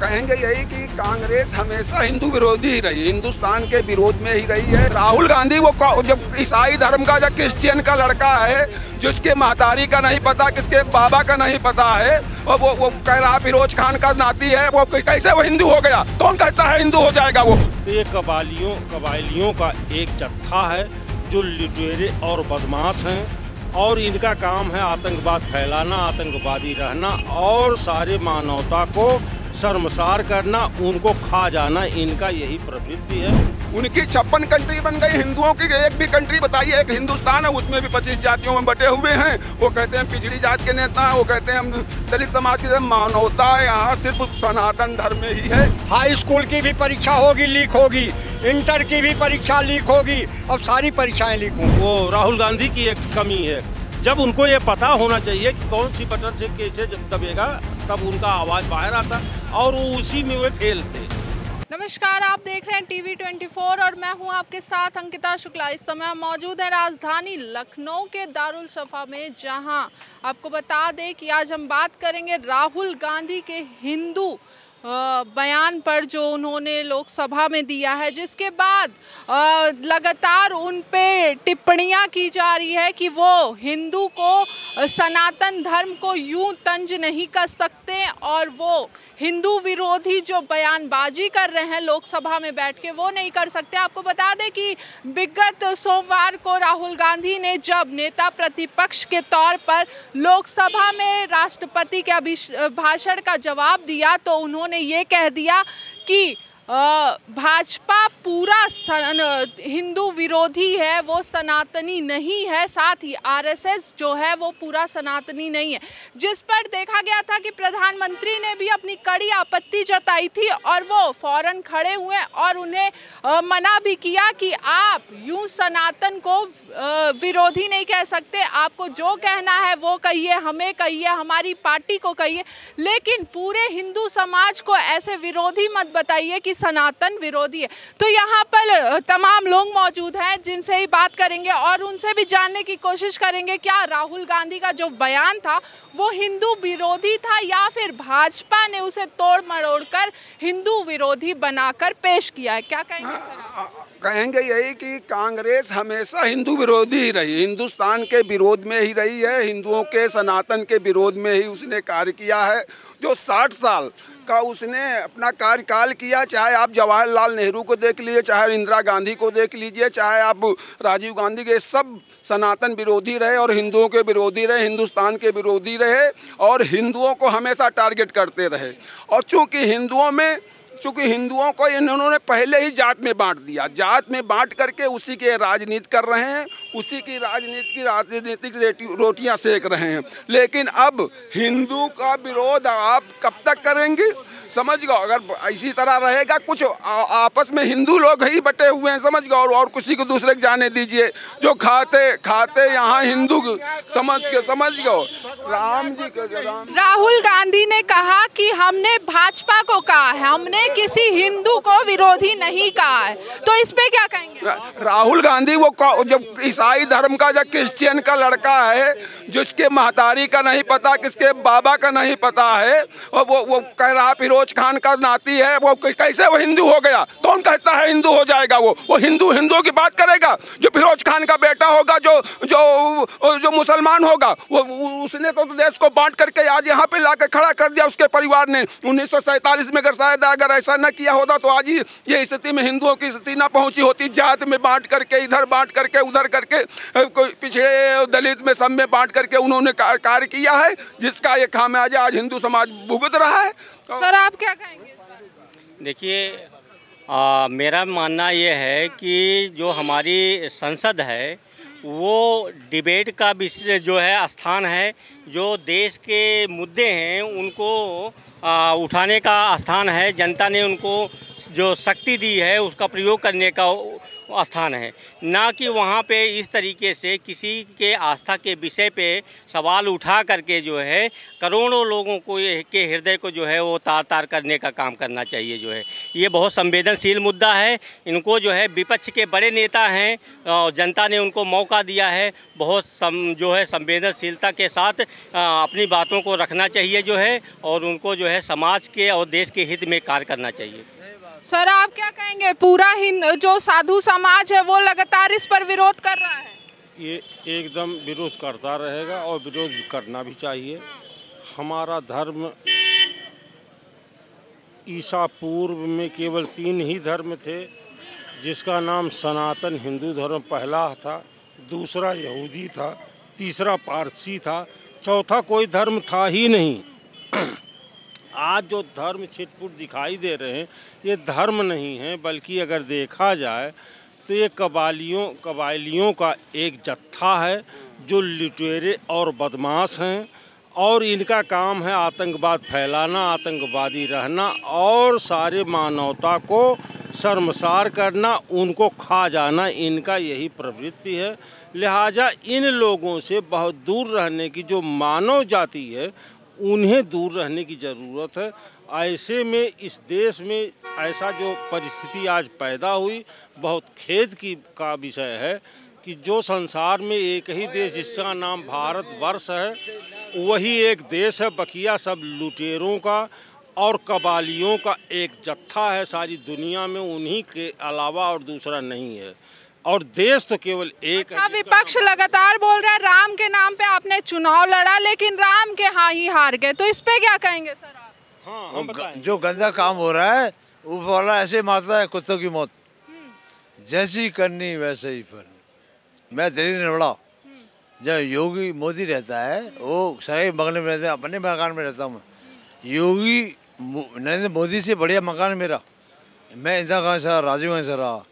कहेंगे यही कि कांग्रेस हमेशा हिंदू विरोधी ही रही, हिंदुस्तान के विरोध में ही रही है। राहुल गांधी वो जब ईसाई धर्म का, जब क्रिश्चियन का लड़का है, जिसके महतारी का नहीं पता, किसके बाबा का नहीं पता है, और वो कह रहा फिरोज खान का नाती है, वो कैसे वो हिंदू हो गया? कौन कहता है हिंदू हो जाएगा वो? तो ये कबायलियों का एक जत्था है जो लुटेरे और बदमाश हैं, और इनका काम है आतंकवाद फैलाना, आतंकवादी रहना और सारे मानवता को शर्मसार करना, उनको खा जाना, इनका यही प्रवृत्ति है। उनकी 56 कंट्री बन गई, हिंदुओं की एक भी कंट्री बताइए। एक हिंदुस्तान है, उसमें भी 25 जातियों में बटे हुए हैं। वो कहते हैं पिछड़ी जात के नेता हैं, वो कहते हैं हम दलित समाज की मानवता यहाँ सिर्फ सनातन धर्म में ही है। हाई स्कूल की भी परीक्षा होगी, लीक होगी, इंटर की भी परीक्षा लीक होगी, अब सारी परीक्षाएं लीक होंगी। वो राहुल गांधी की एक कमी है। जब उनको ये पता होना चाहिए कि कौन सी बटन से कैसे जब दबेगा, तब उनका आवाज़ बाहर आता, और वो उसी में वे फेल थे। नमस्कार, आप देख रहे हैं टीवी 24 और मैं हूं आपके साथ अंकिता शुक्ला। इस समय हम मौजूद है राजधानी लखनऊ के दारुल सफा में, जहां आपको बता दें कि आज हम बात करेंगे राहुल गांधी के हिंदू बयान पर जो उन्होंने लोकसभा में दिया है, जिसके बाद लगातार उन पे टिप्पणियां की जा रही है कि वो हिंदू को, सनातन धर्म को यूं तंज नहीं कर सकते, और वो हिंदू विरोधी जो बयानबाजी कर रहे हैं लोकसभा में बैठ के, वो नहीं कर सकते। आपको बता दें कि विगत सोमवार को राहुल गांधी ने जब नेता प्रतिपक्ष के तौर पर लोकसभा में राष्ट्रपति के अभिभाषण का जवाब दिया, तो उन्होंने ये कह दिया कि भाजपा पूरा हिंदू विरोधी है, वो सनातनी नहीं है, साथ ही आरएसएस जो है वो पूरा सनातनी नहीं है। जिस पर देखा गया था कि प्रधानमंत्री ने भी अपनी कड़ी आपत्ति जताई थी, और वो फौरन खड़े हुए और उन्हें मना भी किया कि आप यूं सनातन को विरोधी नहीं कह सकते, आपको जो कहना है वो कहिए, हमें कहिए, हमारी पार्टी को कहिए, लेकिन पूरे हिंदू समाज को ऐसे विरोधी मत बताइए कि सनातन विरोधी है। तो यहाँ पर तमाम लोग मौजूद हैं जिनसे ही बात करेंगे और उनसे भी जानने की कोशिश करेंगे क्या राहुल गांधी का जो बयान था वो हिंदू विरोधी था, या फिर भाजपा ने उसे तोड़ मरोड़ कर हिंदू विरोधी बनाकर पेश किया है। क्या कहेंगे सर? कहेंगे यही कि कांग्रेस हमेशा हिंदू विरोधी ही रही, हिंदुस्तान के विरोध में ही रही है, हिंदुओं के, सनातन के विरोध में ही उसने कार्य किया है। जो 60 साल का उसने अपना कार्यकाल किया, चाहे आप जवाहरलाल नेहरू को देख लीजिए, चाहे इंदिरा गांधी को देख लीजिए, चाहे आप राजीव गांधी के, सब सनातन विरोधी रहे और हिंदुओं के विरोधी रहे, हिंदुस्तान के विरोधी रहे, और हिंदुओं को हमेशा टारगेट करते रहे। और चूँकि हिंदुओं को इन्होंने पहले ही जात में बांट दिया, जात में बांट करके उसी के राजनीति कर रहे हैं, उसी की राजनीति की राजनीतिक रोटियां सेक रहे हैं। लेकिन अब हिंदू का विरोध आप कब तक करेंगे? समझ गए, अगर इसी तरह रहेगा, कुछ आपस में हिंदू लोग ही बटे हुए हैं, समझ गए, और किसी को दूसरे को जाने दीजिए। जो खाते यहाँ हिंदू समझ गए। राम जी के राहुल गांधी ने कहा कि हमने भाजपा को कहा है, हमने किसी हिंदू को विरोधी नहीं कहा है, तो इस पे क्या कहेंगे? राहुल गांधी वो जब ईसाई धर्म का, जब क्रिश्चियन का लड़का है, जिसके महतारी का नहीं पता, किसके बाबा का नहीं पता है, और वो कह रहा फिरोज खान का नाती है, वो कैसे वो हिंदू हो गया? कौन कहता है हिंदू हो जाएगा वो हिंदू की बात करेगा? जो फिरोज खान का बेटा होगा, जो मुसलमान होगा, वो उसने तो देश को बांट करके आज यहाँ पे लाकर खड़ा कर दिया उसके परिवार ने। 1947 में अगर ऐसा न किया होता तो आज ये स्थिति में हिंदुओं की स्थिति न पहुंची होती। जात में बांट करके, इधर बांट करके, उधर करके, पिछड़े दलित में, सब में बांट करके उन्होंने कार्य किया है, जिसका ये खामियाजा आज हिंदू समाज भुगत रहा है। सर आप क्या कहेंगे? देखिए, मेरा मानना ये है कि जो हमारी संसद है वो डिबेट का विषय जो है, स्थान है, जो देश के मुद्दे हैं उनको उठाने का स्थान है। जनता ने उनको जो शक्ति दी है उसका प्रयोग करने का स्थान है, ना कि वहाँ पे इस तरीके से किसी के आस्था के विषय पे सवाल उठा करके जो है करोड़ों लोगों को के हृदय को जो है वो तार तार करने का काम करना चाहिए। जो है ये बहुत संवेदनशील मुद्दा है। इनको जो है विपक्ष के बड़े नेता हैं और जनता ने उनको मौका दिया है, बहुत जो है संवेदनशीलता के साथ अपनी बातों को रखना चाहिए जो है, और उनको जो है समाज के और देश के हित में कार्य करना चाहिए। सर आप क्या कहेंगे, पूरा जो साधु समाज है वो लगातार इस पर विरोध कर रहा है? ये एकदम विरोध करता रहेगा और विरोध करना भी चाहिए। हमारा धर्म ईसा पूर्व में केवल 3 ही धर्म थे, जिसका नाम सनातन हिंदू धर्म पहला था, दूसरा यहूदी था, तीसरा पारसी था, चौथा कोई धर्म था ही नहीं। आज जो धर्म छिटपुट दिखाई दे रहे हैं ये धर्म नहीं है, बल्कि अगर देखा जाए तो ये कबायलियों का एक जत्था है जो लुटेरे और बदमाश हैं, और इनका काम है आतंकवाद फैलाना, आतंकवादी रहना और सारे मानवता को शर्मसार करना, उनको खा जाना, इनका यही प्रवृत्ति है। लिहाजा इन लोगों से बहुत दूर रहने की जो मानव जाति है उन्हें दूर रहने की ज़रूरत है। ऐसे में इस देश में ऐसा जो परिस्थिति आज पैदा हुई, बहुत खेद का विषय है कि जो संसार में एक ही देश जिसका नाम भारतवर्ष है वही एक देश है, बकिया सब लुटेरों का और कबालियों का एक जत्था है सारी दुनिया में, उन्हीं के अलावा और दूसरा नहीं है, और देश तो केवल एक। अच्छा, विपक्ष लगातार बोल रहा है राम के नाम पे आपने चुनाव लड़ा लेकिन राम के हाँ ही हार गए, तो इस पे क्या कहेंगे सर आप? हाँ, हम बताएं। जो गंदा काम हो रहा है ऊपर वाला ऐसे मारता है कुत्तों की मौत, जैसी करनी वैसे ही फरनी। मैं दिल्ली में बड़ा, जब योगी मोदी रहता है वो सारे बंगले में रहते हैं, अपने मकान में रहता हूँ। योगी नरेंद्र मोदी से बढ़िया मकान मेरा, मैं इंदिरा गांधी से रहा, राजीव गांधी से रहा।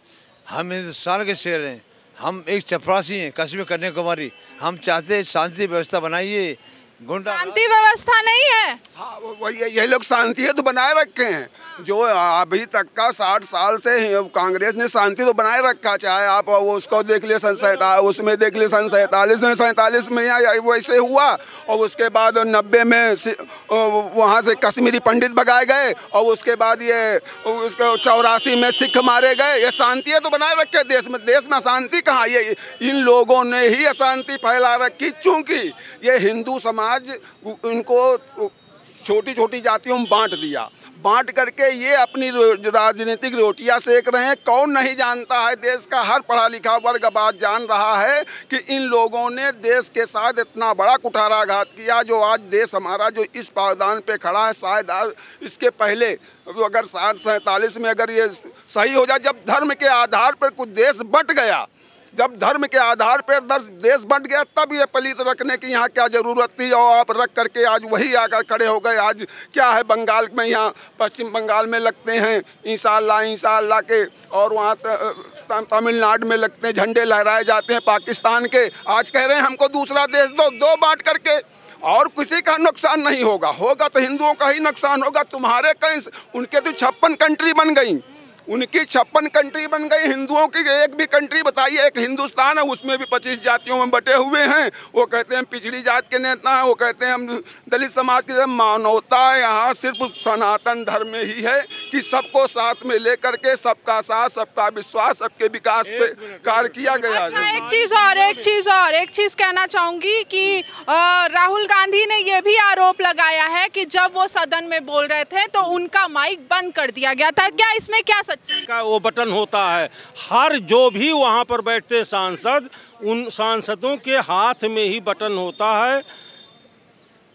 हम हिंदुस्तान के शेर हैं, हम एक चपरासी हैं, कश्मीर कन्याकुमारी। हम चाहते हैं शांति व्यवस्था बनाइए, गुंडा शांति व्यवस्था नहीं है। हाँ, ये लोग शांति है तो बनाए रखे हैं। जो अभी तक का 60 साल से कांग्रेस ने शांति तो बनाए रखा, चाहे आप वो उसको देख लिए सन 47, उसमें देख लिए सन 47 में यहाँ वैसे हुआ, और उसके बाद 90 में वहाँ से कश्मीरी पंडित भगाए गए, और उसके बाद ये उसको 84 में सिख मारे गए। ये शांति है तो बनाए रखे देश में अशांति कहाँ? ये इन लोगों ने ही अशांति फैला रखी, चूँकि ये हिंदू समाज इनको छोटी छोटी जातियों में बांट करके ये अपनी राजनीतिक रोटियां सेक रहे हैं। कौन नहीं जानता है, देश का हर पढ़ा लिखा वर्ग बात जान रहा है कि इन लोगों ने देश के साथ इतना बड़ा कुठाराघात किया। जो आज देश हमारा जो इस पावदान पे खड़ा है, शायद आज इसके पहले अगर 47 में अगर ये सही हो जाए, जब धर्म के आधार पर कुछ देश बट गया, जब धर्म के आधार पर देश बंट गया, तब ये पलित रखने की यहाँ क्या ज़रूरत थी? और आप रख करके आज वही आकर खड़े हो गए। आज क्या है, बंगाल में, यहाँ पश्चिम बंगाल में लगते हैं इंशाअल्लाह के, और वहाँ तमिलनाडु में लगते हैं, झंडे लहराए जाते हैं पाकिस्तान के। आज कह रहे हैं हमको दूसरा देश दो बांट करके, और किसी का नुकसान नहीं होगा तो हिंदुओं का ही नुकसान होगा। तुम्हारे कहीं उनके तो 56 कंट्री बन गई, उनकी 56 कंट्री बन गई, हिंदुओं की एक भी कंट्री बताइए। एक हिंदुस्तान है, उसमें भी 25 जातियों में बटे हुए हैं। वो कहते हैं पिछड़ी जात के नेता हैं, वो कहते हैं हम दलित समाज की। मानवता यहाँ सिर्फ सनातन धर्म में ही है कि सबको साथ में लेकर के सबका साथ, सबका विश्वास, सबके विकास पे कार्य किया गया। अच्छा, एक चीज़ कहना चाहूँगी कि राहुल गांधी ने ये भी आरोप लगाया है कि जब वो सदन में बोल रहे थे तो उनका माइक बंद कर दिया गया था। क्या इसमें क्या का वो बटन होता है? हर जो भी वहाँ पर बैठते सांसद, उन सांसदों के हाथ में ही बटन होता है,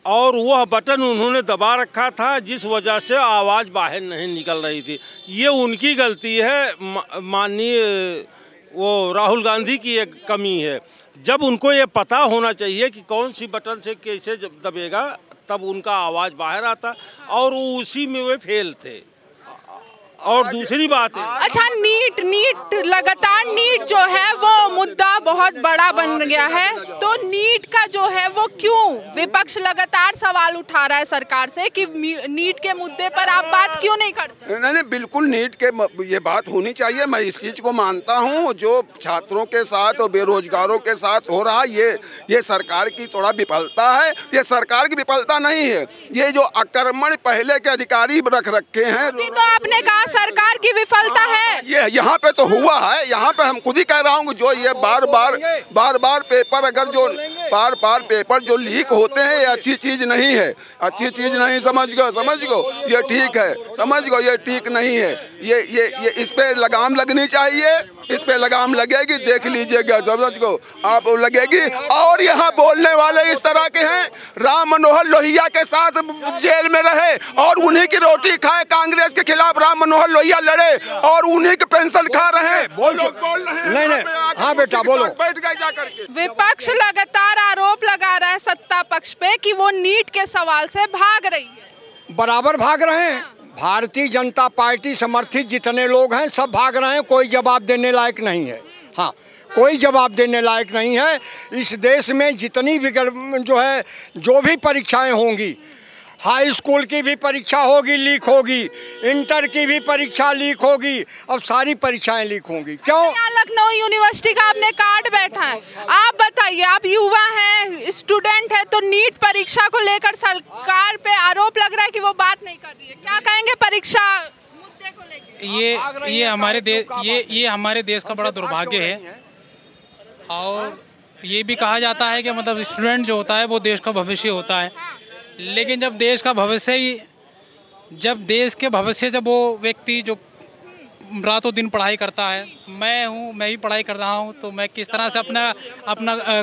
और वह बटन उन्होंने दबा रखा था, जिस वजह से आवाज़ बाहर नहीं निकल रही थी। ये उनकी गलती है, माननीय वो राहुल गांधी की एक कमी है। जब उनको ये पता होना चाहिए कि कौन सी बटन से कैसे दबेगा, तब उनका आवाज़ बाहर आता, और उसी में वे फेल थे। और दूसरी बात है, अच्छा, नीट लगातार नीट जो है वो मुद्दा बहुत बड़ा बन गया है, तो नीट का जो है वो क्यों विपक्ष लगातार सवाल उठा रहा है सरकार से कि नीट के मुद्दे पर आप बात क्यों नहीं करते? नहीं, बिल्कुल नीट के ये बात होनी चाहिए। मैं इस चीज को मानता हूँ, जो छात्रों के साथ और बेरोजगारों के साथ हो रहा ये सरकार की थोड़ा विफलता है। ये सरकार की विफलता नहीं है, ये जो आक्रमण पहले के अधिकारी रख रखे हैं। तो आपने कहा सरकार की विफलता है, ये यहाँ पे तो हुआ है। यहाँ पे हम खुद ही कह रहा हूँ, जो ये बार बार पेपर अगर जो बार पेपर जो लीक होते हैं, ये अच्छी चीज नहीं है, अच्छी चीज नहीं। समझ गो ये ठीक है, समझ गो ये ठीक नहीं है। ये इस पे लगाम लगनी चाहिए, इस पे लगाम लगेगी, देख लीजिएगा, समझ गो आप लगेगी। और यहाँ बोलने वाले इस तरह के हैं, राम मनोहर लोहिया के साथ जेल में रहे और उन्हीं की रोटी खाए। कांग्रेस के खिलाफ राम मनोहर लोहिया लड़े और उन्हीं की पेंशन खा रहे हैं। बोल रहे हैं। हाँ बेटा बोलो। बैठ गए जाकर के। विपक्ष लगातार आरोप लगा रहा है सत्ता पक्ष पे कि वो नीट के सवाल से भाग रही है। बराबर भाग रहे हैं। भारतीय जनता पार्टी समर्थित जितने लोग हैं सब भाग रहे हैं, कोई जवाब देने लायक नहीं है। हाँ, कोई जवाब देने लायक नहीं है। इस देश में जितनी भी जो भी परीक्षाएं होंगी, हाई स्कूल की भी परीक्षा होगी, लीक होगी, इंटर की भी परीक्षा लीक होगी, अब सारी परीक्षाएं लीक होंगी। क्यों? लखनऊ यूनिवर्सिटी का आपने कार्ड बैठा है, आप बताइए, आप युवा हैं, स्टूडेंट है, तो नीट परीक्षा को लेकर सरकार पे आरोप लग रहा है कि वो बात नहीं कर रही है। क्या कहेंगे परीक्षा मुद्दे को लेकर? ये हमारे देश का बड़ा दुर्भाग्य है। और ये भी कहा जाता है कि मतलब स्टूडेंट जो होता है वो देश का भविष्य होता है, लेकिन जब देश के भविष्य जब वो व्यक्ति जो रातों दिन पढ़ाई करता है, मैं भी पढ़ाई कर रहा हूँ, तो मैं किस तरह से अपना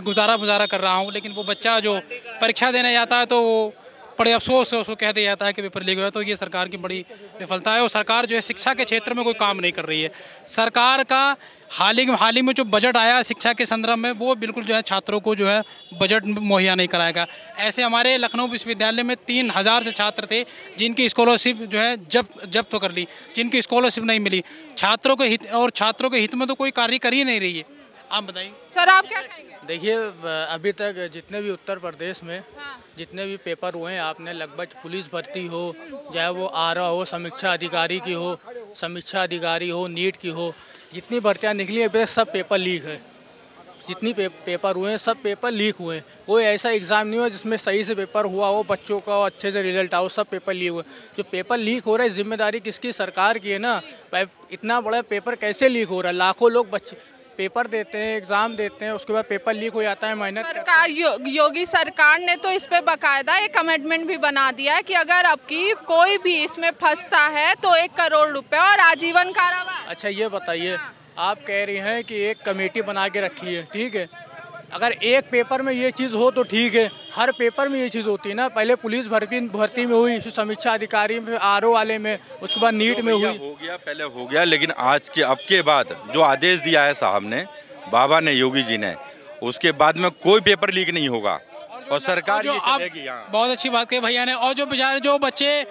गुजारा कर रहा हूँ, लेकिन वो बच्चा जो परीक्षा देने जाता है तो वो बड़े अफसोस से उसको कह दिया जाता है कि पेपर लीक हुआ। तो ये सरकार की बड़ी विफलता है और सरकार जो है शिक्षा के क्षेत्र में कोई काम नहीं कर रही है। सरकार का हाल ही में जो बजट आया शिक्षा के संदर्भ में, वो बिल्कुल जो है छात्रों को जो है बजट मुहैया नहीं कराएगा। ऐसे हमारे लखनऊ विश्वविद्यालय में 3000 से छात्र थे जिनकी स्कॉलरशिप जो है जब्त तो कर ली, जिनकी स्कॉलरशिप नहीं मिली। छात्रों के हित में तो कोई कार्य कर ही नहीं रही है। आप बताइए सर, आप क्या कहेंगे? देखिए, अभी तक जितने भी उत्तर प्रदेश में जितने भी पेपर हुए हैं, आपने लगभग पुलिस भर्ती हो, चाहे वो आरा हो, समीक्षा अधिकारी हो, नीट की हो, जितनी भर्तियाँ निकली है सब पेपर लीक है। जितनी पेपर हुए हैं सब पेपर लीक हुए हैं। कोई ऐसा एग्ज़ाम नहीं हुआ जिसमें सही से पेपर हुआ हो, बच्चों का अच्छे से रिजल्ट आओ, सब पेपर लीक हुए। जो पेपर लीक हो रहा है जिम्मेदारी किसकी? सरकार की है ना। इतना बड़ा पेपर कैसे लीक हो रहा है? लाखों लोग बच्चे पेपर देते हैं, एग्जाम देते हैं, उसके बाद पेपर लीक हो जाता है। मेहनत योगी सरकार ने तो इस पे बाकायदा एक कमिटमेंट भी बना दिया है कि अगर अब की कोई भी इसमें फंसता है तो 1 करोड़ रुपए और आजीवन कारावास। अच्छा, ये बताइए, आप कह रही हैं कि एक कमेटी बना के रखी है, ठीक है। अगर एक पेपर में ये चीज़ हो तो ठीक है, हर पेपर में ये चीज़ होती है ना। पहले पुलिस भर्ती में हुई, समीक्षा अधिकारी में, आरओ वाले में, उसके बाद नीट में हुई। पहले हो गया, लेकिन आज के अब के बाद जो आदेश दिया है साहब ने, बाबा ने, योगी जी ने, उसके बाद में कोई पेपर लीक नहीं होगा और सरकार ये चलेगी। बहुत अच्छी बात कही भैया ने। और जो बेचारे जो बच्चे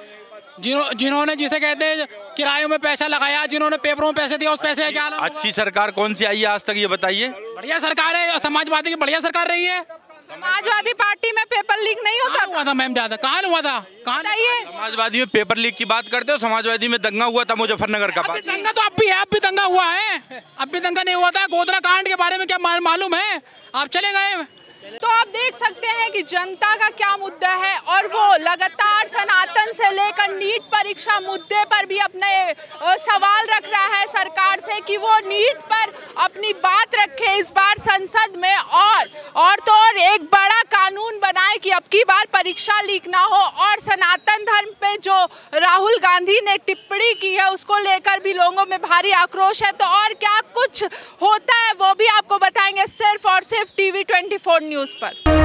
जिन्होंने जिसे कहते हैं किरायों में पैसा लगाया, जिन्होंने पेपरों में पैसे दिया, उस पैसे का क्या हाल? अच्छी सरकार कौन सी आई है आज तक, ये बताइए। बढ़िया सरकार है, समाजवादी की बढ़िया सरकार रही है। समाजवादी पार्टी में पेपर लीक नहीं होता था मैम? ज्यादा कहाँ हुआ था? कहाँ? समाजवादी में पेपर लीक की बात करते हो? समाजवादी में दंगा हुआ था मुजफ्फरनगर का। दंगा तो अब भी है, अब भी दंगा हुआ है, अब भी दंगा नहीं हुआ था। गोधरा कांड के बारे में क्या मालूम है? आप चले गए। तो आप देख सकते हैं कि जनता का क्या मुद्दा है और वो लगातार सनातन से लेकर नीट परीक्षा मुद्दे पर भी अपने सवाल रख रहा है सरकार से कि वो नीट पर अपनी बात रखे इस बार संसद में और तो और एक बड़ा कानून बनाए कि अब की बार परीक्षा लीक ना हो। और सनातन धर्म पे जो राहुल गांधी ने टिप्पणी की है उसको लेकर भी लोगों में भारी आक्रोश है। तो और क्या कुछ होता है वो भी आपको बताएंगे सिर्फ और सिर्फ TV 24 न्यूज़ पर।